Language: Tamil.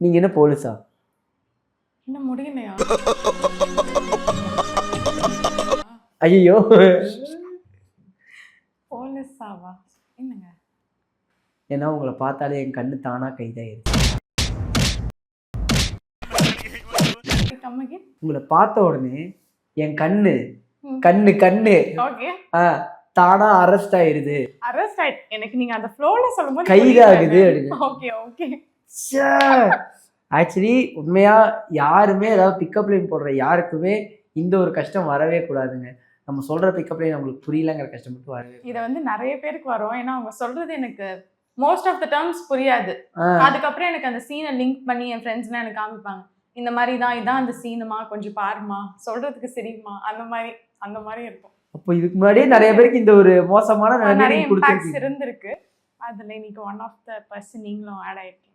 நீங்க என்ன போலீஸா? இன்னும் முடியலையா? ஐயோ, போலீஸாவா? என்னங்க? ஏன்னா உங்களை பார்த்தாலே என் கண்ணு தானா கைதாயிருச்சு. உங்களை பார்த்த உடனே என் கண்ணு கண்ணு கண்ணு தானா அரெஸ்ட் ஆயிருது. அரெஸ்ட் ஆயிட்டு எனக்கு நீங்க அந்த ஃப்ளோல சொல்லும்போது கைதாகுது அப்படின்னு. Okay okay. ஆக்சுவலி உண்மையா யாருமே ஏதாவது பிக்கப் லைன் போடுற யாருக்குமே இந்த ஒரு கஷ்டம் வரவே கூடாதுங்க. நம்ம சொல்ற பிக்கப் லைன் நம்மளுக்கு புரியலங்கிற கஷ்டம் மட்டும் வரவே. இதை வந்து நிறைய பேருக்கு வரும். ஏன்னா அவங்க சொல்றது எனக்கு மோஸ்ட் ஆஃப் த டேர்ம்ஸ் புரியாது. அதுக்கப்புறம் எனக்கு அந்த சீனை லிங்க் பண்ணி என் ஃப்ரெண்ட்ஸ்லாம் எனக்கு காமிப்பாங்க. இந்த மாதிரி தான் இதான் அந்த சீனுமா, கொஞ்சம் பாருமா, சொல்றதுக்கு சரிமா, அந்த மாதிரி இருக்கும். அப்போ இதுக்கு முன்னாடியே நிறைய பேருக்கு இந்த ஒரு மோசமான நிறைய இம்பாக்ட்ஸ் இருந்திருக்கு. அதுல இன்னைக்கு ஒன் ஆஃப் த பர்சன் நீங்களும் ஆட் ஆயிருக்கு.